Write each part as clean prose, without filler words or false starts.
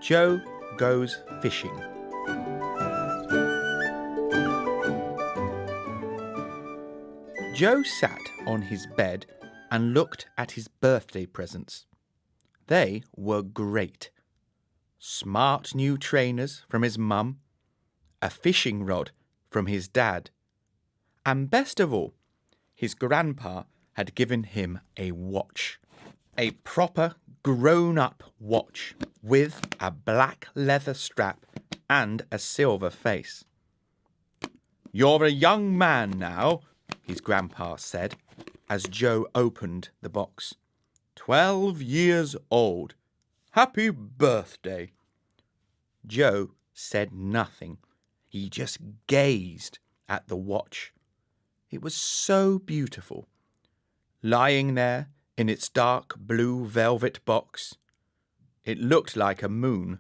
Joe goes fishing. Joe sat on his bed and looked at his birthday presents. They were great. Smart new trainers from his mum, a fishing rod from his dad, and best of all, his grandpa had given him a watch. A proper grown-up watch with a black leather strap and a silver face. "You're a young man now," his grandpa said as Joe opened the box. 12 years old. Happy birthday." Joe said nothing. He just gazed at the watch. It was so beautiful. Lying there in its dark blue velvet box, it looked like a moon.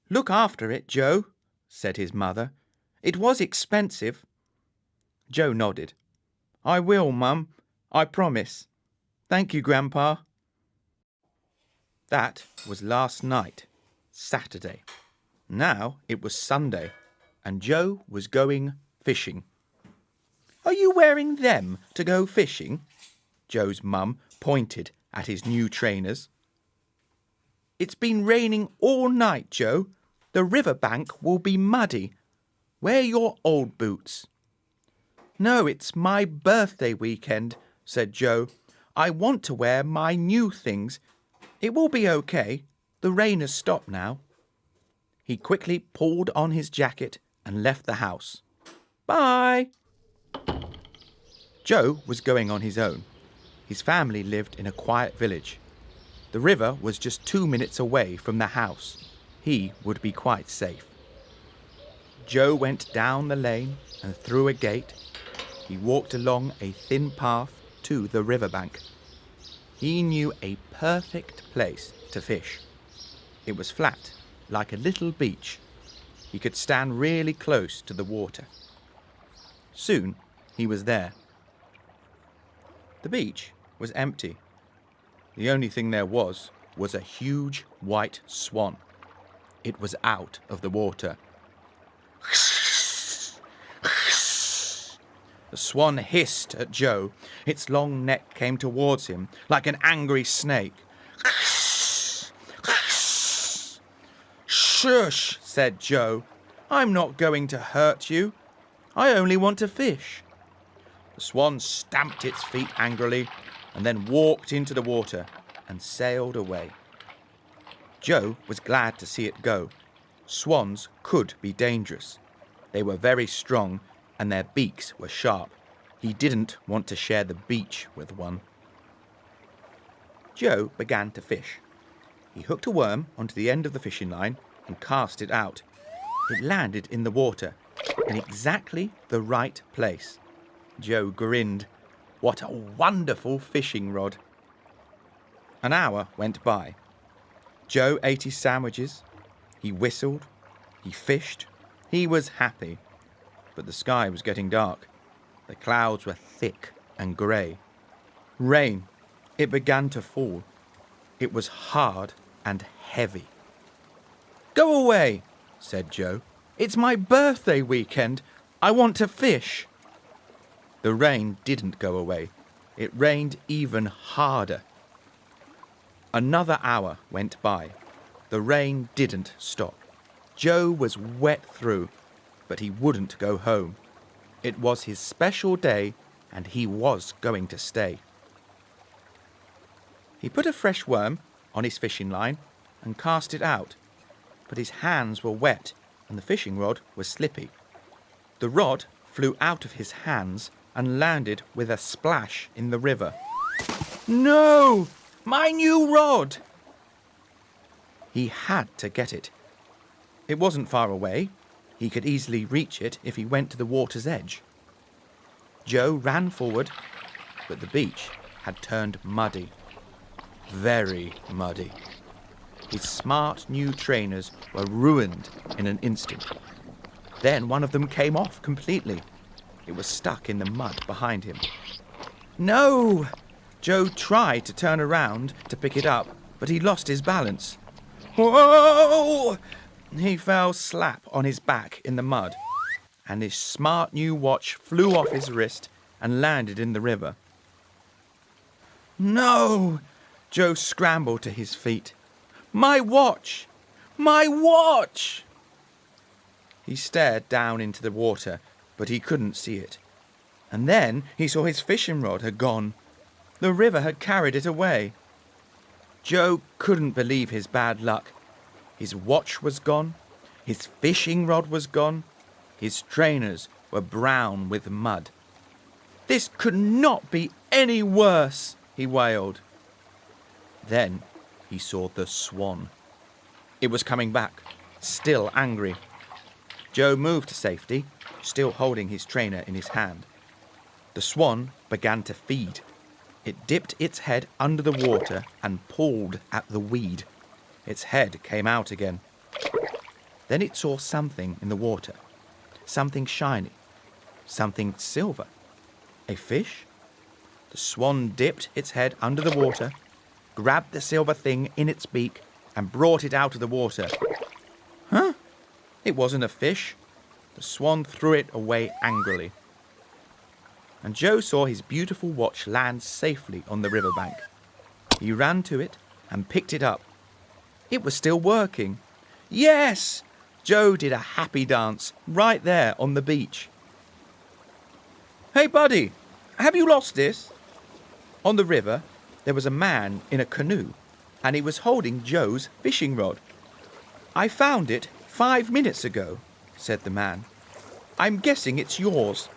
"Look after it, Joe," said his mother. "It was expensive." Joe nodded. "I will, Mum. I promise. Thank you, Grandpa." That was last night, Saturday. Now it was Sunday, and Joe was going fishing. "Are you wearing them to go fishing?" Joe's mum pointed at his new trainers. "It's been raining all night, Joe. The riverbank will be muddy. Wear your old boots." "No, it's my birthday weekend," said Joe. "I want to wear my new things. It will be okay. The rain has stopped now." He quickly pulled on his jacket and left the house. "Bye." Joe was going on his own. His family lived in a quiet village. The river was just 2 minutes away from the house. He would be quite safe. Joe went down the lane and through a gate. He walked along a thin path to the riverbank. He knew a perfect place to fish. It was flat, like a little beach. He could stand really close to the water. Soon he was there. The beach was empty. The only thing there was a huge white swan. It was out of the water. The swan hissed at Joe. Its long neck came towards him like an angry snake. "Shush," said Joe. "I'm not going to hurt you. I only want to fish." The swan stamped its feet angrily and then walked into the water and sailed away. Joe was glad to see it go. Swans could be dangerous. They were very strong and their beaks were sharp. He didn't want to share the beach with one. Joe began to fish. He hooked a worm onto the end of the fishing line and cast it out. It landed in the water in exactly the right place. Joe grinned. What a wonderful fishing rod. An hour went by. Joe ate his sandwiches. He whistled. He fished. He was happy. But the sky was getting dark. The clouds were thick and grey. Rain. It began to fall. It was hard and heavy. "Go away," said Joe. "It's my birthday weekend. I want to fish." The rain didn't go away. It rained even harder. Another hour went by. The rain didn't stop. Joe was wet through, but he wouldn't go home. It was his special day, and he was going to stay. He put a fresh worm on his fishing line and cast it out, but his hands were wet and the fishing rod was slippy. The rod flew out of his hands and landed with a splash in the river. "No! My new rod!" He had to get it. It wasn't far away. He could easily reach it if he went to the water's edge. Joe ran forward, but the beach had turned muddy. Very muddy. His smart new trainers were ruined in an instant. Then one of them came off completely. It was stuck in the mud behind him. "No!" Joe tried to turn around to pick it up, but he lost his balance. Whoa! He fell slap on his back in the mud, and his smart new watch flew off his wrist and landed in the river. No! Joe scrambled to his feet. My watch! My watch! He stared down into the water, but he couldn't see it. And then he saw his fishing rod had gone. The river had carried it away. Joe couldn't believe his bad luck. His watch was gone. His fishing rod was gone. His trainers were brown with mud. This could not be any worse, he wailed. Then he saw the swan. It was coming back, still angry. Joe moved to safety, still holding his trainer in his hand. The swan began to feed. It dipped its head under the water and pulled at the weed. Its head came out again. Then it saw something in the water. Something shiny. Something silver. A fish? The swan dipped its head under the water, grabbed the silver thing in its beak, and brought it out of the water. Huh? It wasn't a fish. The swan threw it away angrily. And Joe saw his beautiful watch land safely on the riverbank. He ran to it and picked it up. It was still working. Yes! Joe did a happy dance right there on the beach. Hey, buddy, have you lost this? On the river, there was a man in a canoe, and he was holding Joe's fishing rod. I found it 5 minutes ago, said the man. I'm guessing it's yours.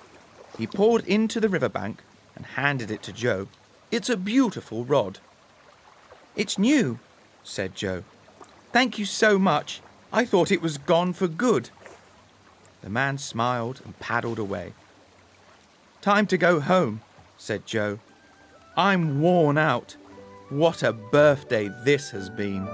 He poured into the riverbank and handed it to Joe. It's a beautiful rod. It's new, said Joe. Thank you so much. I thought it was gone for good. The man smiled and paddled away. Time to go home, said Joe. I'm worn out. What a birthday this has been.